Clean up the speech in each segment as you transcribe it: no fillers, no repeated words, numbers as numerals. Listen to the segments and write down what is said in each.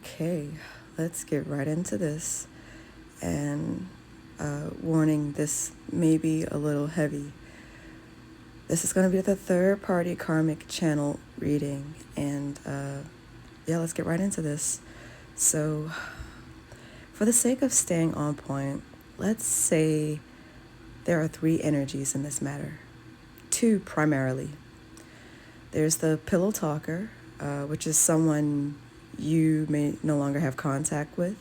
Okay, let's get right into this. And warning, this may be a little heavy. This is going to be the third party karmic channel reading. And yeah, let's get right into this. So, for the sake of staying on point, let's say there are three energies in this matter. Two primarily. There's the pillow talker, which is someone you may no longer have contact with.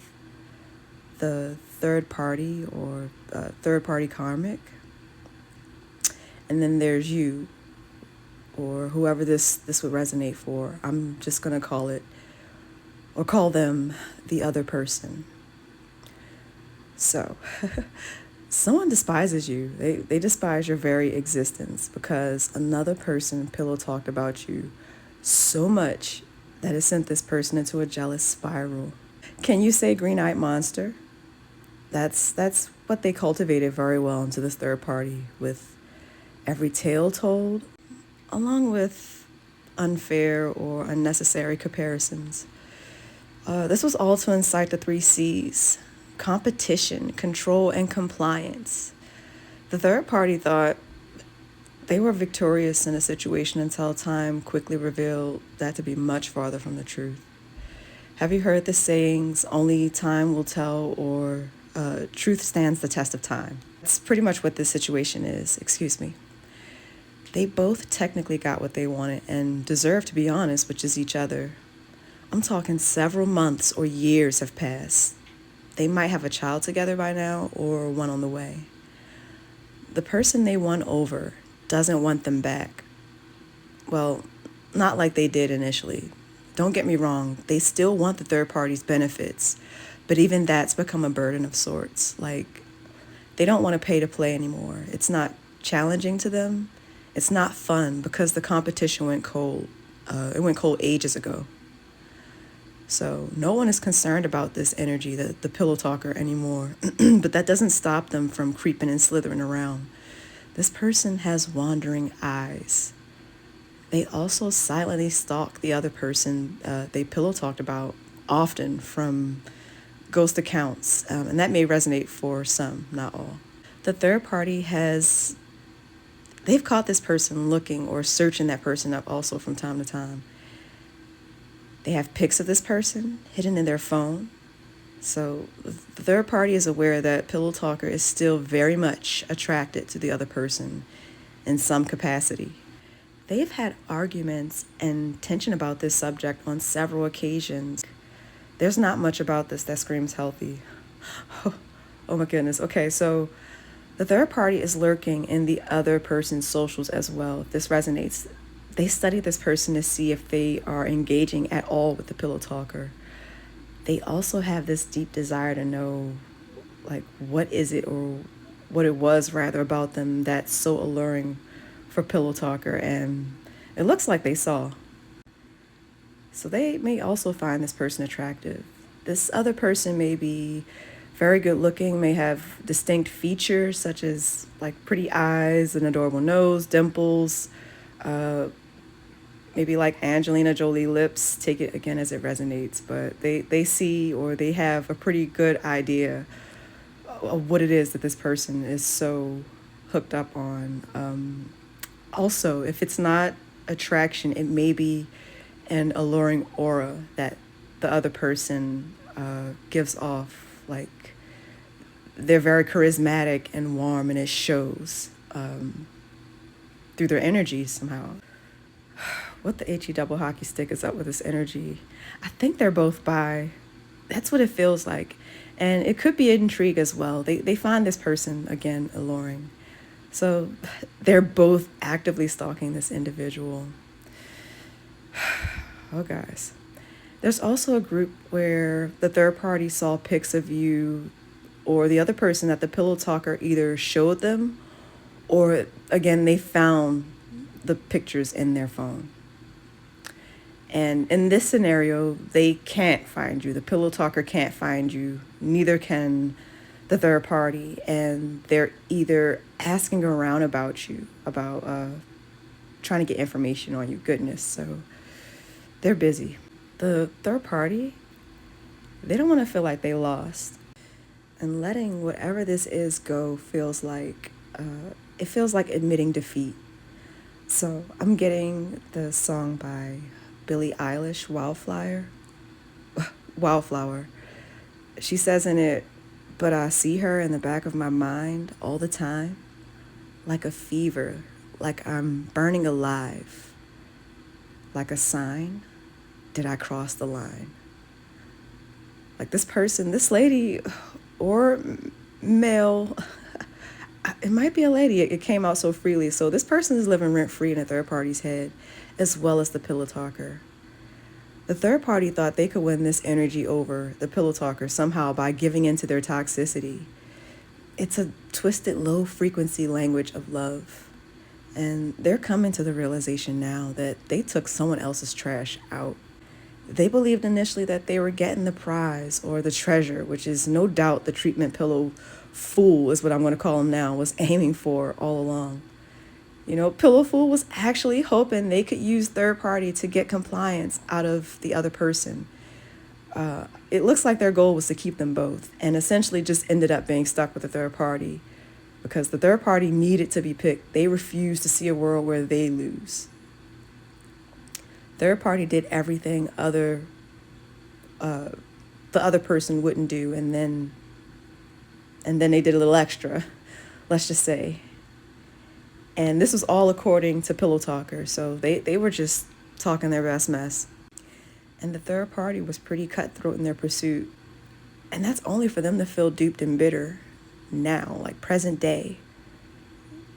The third party or third party karmic. And then there's you, or whoever this would resonate for. I'm just going to call it, or call them, the other person. So, someone despises you. They despise your very existence because another person pillow talked about you so much that it sent this person into a jealous spiral. Can you say green-eyed monster? That's what they cultivated very well into this third party, with every tale told, along with unfair or unnecessary comparisons. This was all to incite the three C's: competition, control, and compliance. The third party thought they were victorious in a situation until time quickly revealed that to be much farther from the truth. Have you heard the sayings, only time will tell, or truth stands the test of time? That's pretty much what this situation is. Excuse me. They both technically got what they wanted and deserve to be honest, which is each other. I'm talking several months or years have passed. They might have a child together by now or one on the way. The person they won over doesn't want them back. Well, not like they did initially. Don't get me wrong, they still want the third party's benefits, but even that's become a burden of sorts. Like, they don't want to pay to play anymore. It's not challenging to them. It's not fun because the competition went cold. It went cold ages ago. So no one is concerned about this energy, the pillow talker, anymore. But that doesn't stop them from creeping and slithering around. This person has wandering eyes. They also silently stalk the other person they pillow talked about, often from ghost accounts. And that may resonate for some, not all. The third party they've caught this person looking or searching that person up also from time to time. They have pics of this person hidden in their phone. So the third party is aware that pillow talker is still very much attracted to the other person in some capacity. They've had arguments and tension about this subject on several occasions. There's not much about this that screams healthy. Oh my goodness. Okay, so the third party is lurking in the other person's socials as well. If this resonates, they study this person to see if they are engaging at all with the pillow talker. They also have this deep desire to know, like, what is it, or what it was rather, about them that's so alluring for pillow talker, and it looks like they saw. So they may also find this person attractive. This other person may be very good looking, may have distinct features such as like pretty eyes, an adorable nose, dimples, maybe like Angelina Jolie lips. Take it again as it resonates, but they see, or they have a pretty good idea of what it is that this person is so hooked up on. Also, if it's not attraction, it may be an alluring aura that the other person gives off. Like, they're very charismatic and warm, and it shows through their energy somehow. What the HE double hockey stick is up with this energy? I think they're both bi. That's what it feels like. And it could be intrigue as well. They find this person, again, alluring. So they're both actively stalking this individual. Oh, guys. There's also a group where the third party saw pics of you or the other person that the pillow talker either showed them, or, again, they found the pictures in their phone. And in this scenario, they can't find you. The pillow talker can't find you. Neither can the third party. And they're either asking around about you, about trying to get information on you. Goodness. So they're busy. The third party They don't want to feel like they lost. And letting whatever this is go feels like, it feels like admitting defeat. So I'm getting the song by Billie Eilish, Wildflower. She says in it, but I see her in the back of my mind all the time, like a fever, like I'm burning alive, like a sign, did I cross the line? Like this person, this lady, or male, it might be a lady, it came out so freely. So this person is living rent-free in a third party's head, as well as the pillow talker. The third party thought they could win this energy over the pillow talker somehow by giving in to their toxicity. It's a twisted, low-frequency language of love. And they're coming to the realization now that they took someone else's trash out. They believed initially that they were getting the prize or the treasure, which is no doubt the treatment pillow fool is what I'm going to call him now, was aiming for all along. You know, Pillow Fool was actually hoping they could use third party to get compliance out of the other person. It looks like their goal was to keep them both, and essentially just ended up being stuck with the third party because the third party needed to be picked. They refused to see a world where they lose. Third party did everything the other person wouldn't do, and then they did a little extra, let's just say. And this was all according to Pillow Talker, so they were just talking their best mess. And the third party was pretty cutthroat in their pursuit. And that's only for them to feel duped and bitter now, like present day.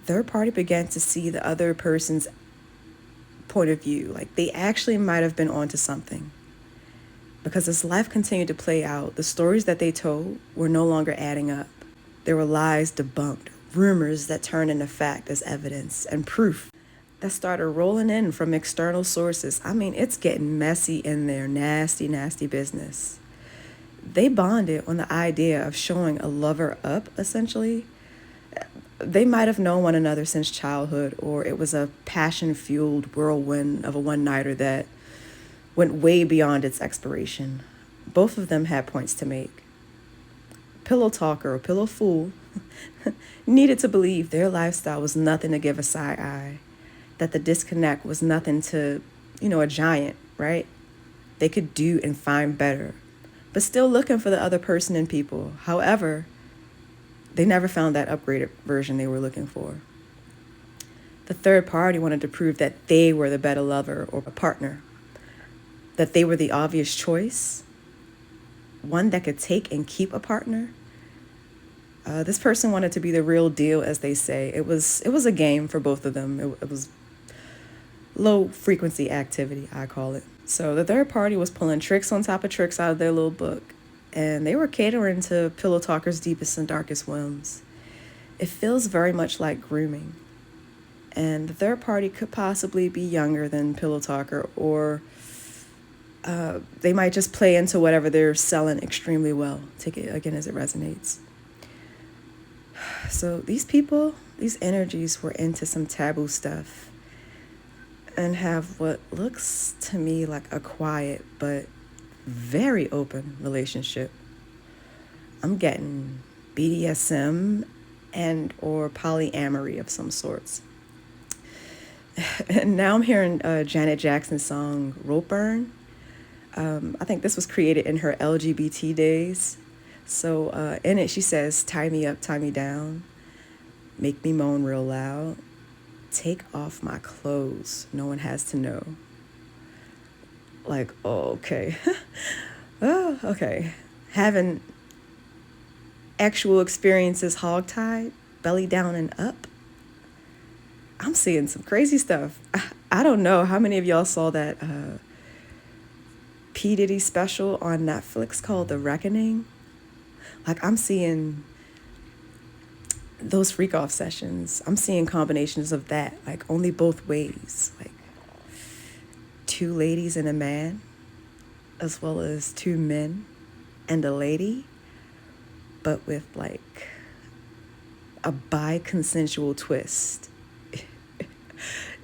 Third party began to see the other person's point of view. Like they actually might have been onto something. Because as life continued to play out, the stories that they told were no longer adding up. There were lies debunked, rumors that turned into fact as evidence, and proof that started rolling in from external sources. I mean, it's getting messy in their nasty, nasty business. They bonded on the idea of showing a lover up, essentially. They might have known one another since childhood, or it was a passion-fueled whirlwind of a one-nighter that went way beyond its expiration. Both of them had points to make. Pillow Talker or Pillow Fool needed to believe their lifestyle was nothing to give a side eye, that the disconnect was nothing to, a giant, right? They could do and find better, but still looking for the other person in people. However, they never found that upgraded version they were looking for. The third party wanted to prove that they were the better lover or partner, that they were the obvious choice, one that could take and keep a partner. This person wanted to be the real deal, as they say. It was a game for both of them. It was low frequency activity, I call it. So the third party was pulling tricks on top of tricks out of their little book, and they were catering to Pillow Talker's deepest and darkest whims. It feels very much like grooming. And the third party could possibly be younger than Pillow Talker, or they might just play into whatever they're selling extremely well. Take it again as it resonates. So these people, these energies were into some taboo stuff and have what looks to me like a quiet but very open relationship. I'm getting BDSM and or polyamory of some sorts. And now I'm hearing Janet Jackson's song Rope Burn. I think this was created in her LGBT days. So in it, she says, tie me up, tie me down, make me moan real loud, take off my clothes, no one has to know. Like, oh, okay. Oh, okay. Having actual experiences hogtied, belly down and up. I'm seeing some crazy stuff. I don't know how many of y'all saw that P. Diddy special on Netflix called The Reckoning. Like, I'm seeing those freak off sessions. I'm seeing combinations of that, like only both ways. Like two ladies and a man, as well as two men and a lady, but with like a bi-consensual twist.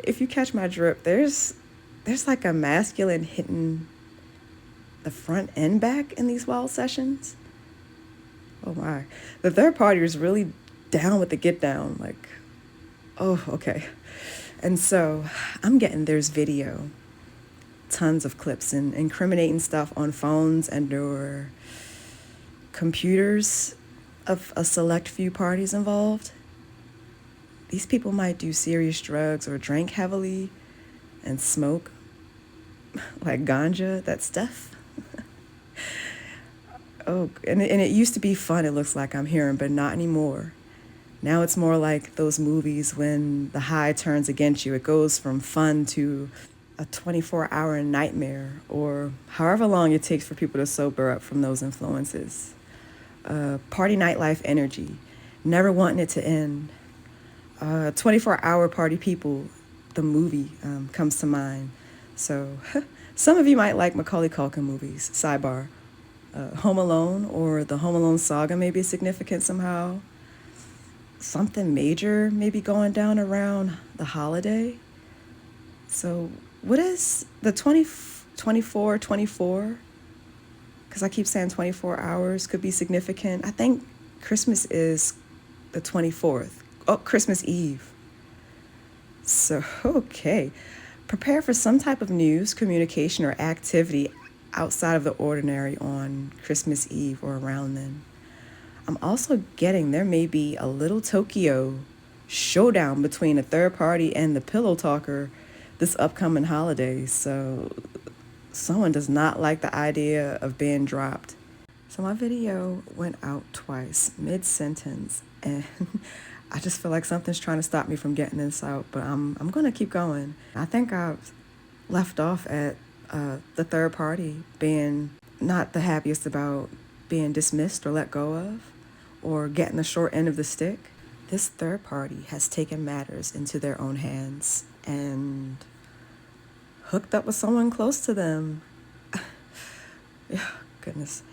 If you catch my drip, there's like a masculine hitting the front and back in these wild sessions. Oh my. The third party is really down with the get down. Like, oh, okay. And so I'm getting there's video, tons of clips and incriminating stuff on phones and or computers of a select few parties involved. These people might do serious drugs or drink heavily and smoke like ganja, that stuff. Oh, and it used to be fun, it looks like I'm hearing, but not anymore. Now it's more like those movies when the high turns against you. It goes from fun to a 24-hour nightmare, or however long it takes for people to sober up from those influences. Party nightlife energy, never wanting it to end. 24-hour party people, the movie comes to mind. So some of you might like Macaulay Culkin movies, sidebar. Home Alone or the Home Alone saga may be significant somehow. Something major may be going down around the holiday. So what is the 24? Because I keep saying 24 hours could be significant. I think Christmas is the 24th. Oh, Christmas Eve. So, okay. Prepare for some type of news, communication, or activity outside of the ordinary on Christmas Eve or around then. I'm also getting there may be a little Tokyo showdown between a third party and the pillow talker this upcoming holiday. So someone does not like the idea of being dropped. So my video went out twice, mid-sentence, and I just feel like something's trying to stop me from getting this out, but I'm going to keep going. I think I've left off at the third party being not the happiest about being dismissed or let go of or getting the short end of the stick. This third party has taken matters into their own hands and hooked up with someone close to them. Yeah, goodness.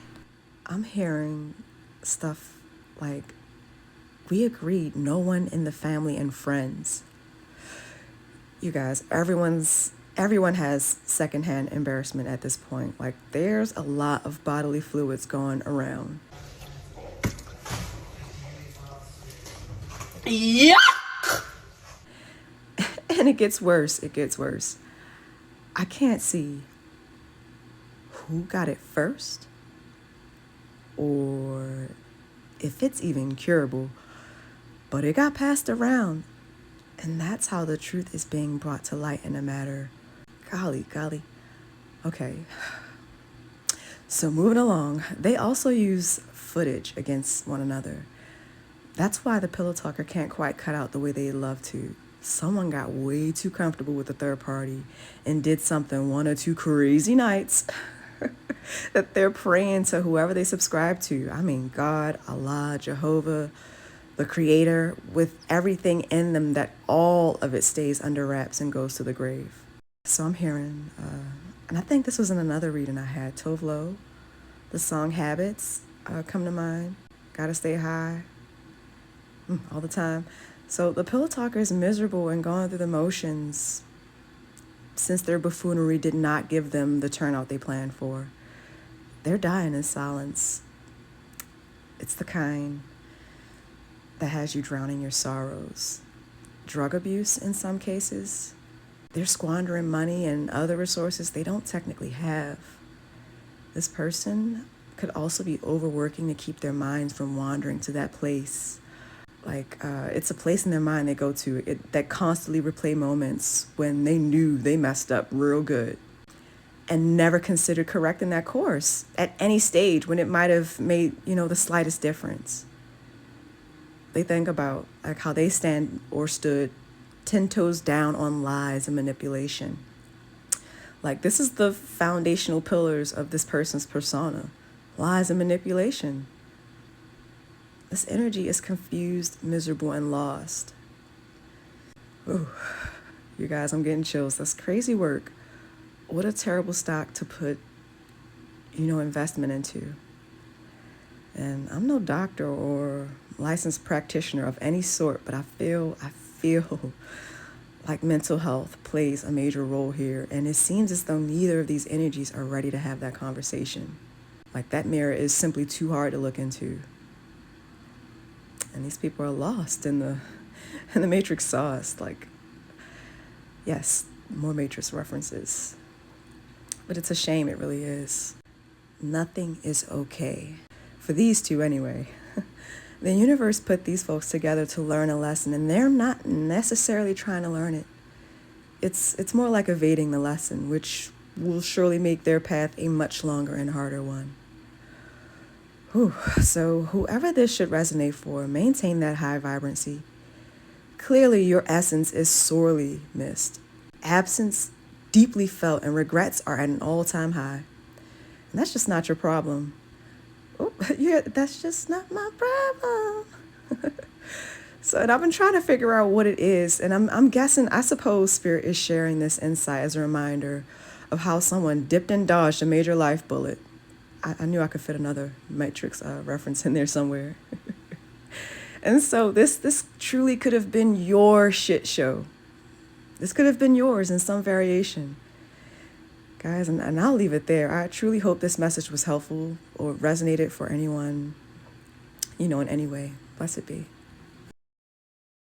I'm hearing stuff like, we agreed no one in the family and friends. You guys, everyone has secondhand embarrassment at this point. Like, there's a lot of bodily fluids going around. Yeah. And it gets worse. I can't see who got it first or if it's even curable, but it got passed around. And that's how the truth is being brought to light in a matter. Golly. Okay. So moving along, they also use footage against one another. That's why the pillow talker can't quite cut out the way they'd love to. Someone got way too comfortable with the third party and did something one or two crazy nights that they're praying to whoever they subscribe to. I mean, God, Allah, Jehovah, the creator, with everything in them, that all of it stays under wraps and goes to the grave. So I'm hearing, and I think this was in another reading I had, Tovlo, the song Habits come to mind. Gotta stay high all the time. So the pillow talker is miserable and going through the motions since their buffoonery did not give them the turnout they planned for. They're dying in silence. It's the kind that has you drowning your sorrows. Drug abuse in some cases. They're squandering money and other resources they don't technically have. This person could also be overworking to keep their minds from wandering to that place. Like, it's a place in their mind they go to that constantly replay moments when they knew they messed up real good and never considered correcting that course at any stage when it might have made, the slightest difference. They think about like how they stand or stood 10 toes down on lies and manipulation. Like, this is the foundational pillars of this person's persona, lies and manipulation. This energy is confused, miserable, and lost. Ooh, you guys, I'm getting chills. That's crazy work. What a terrible stock to put, investment into. And I'm no doctor or licensed practitioner of any sort, but I feel like mental health plays a major role here, and it seems as though neither of these energies are ready to have that conversation. Like that mirror is simply too hard to look into. And these people are lost in the Matrix sauce. Like, yes, more Matrix references. But it's a shame, it really is. Nothing is okay. For these two, anyway. The universe put these folks together to learn a lesson, and they're not necessarily trying to learn it. It's more like evading the lesson, which will surely make their path a much longer and harder one. Whew. So whoever this should resonate for, maintain that high vibrancy. Clearly, your essence is sorely missed. Absence deeply felt, and regrets are at an all-time high. And that's just not your problem. Oh, yeah, that's just not my problem. So, and I've been trying to figure out what it is, and I'm guessing, I suppose Spirit is sharing this insight as a reminder of how someone dipped and dodged a major life bullet. I knew I could fit another Matrix reference in there somewhere. And so this truly could have been your shit show. This could have been yours in some variation. Guys, and I'll leave it there. I truly hope this message was helpful or resonated for anyone, in any way. Blessed be.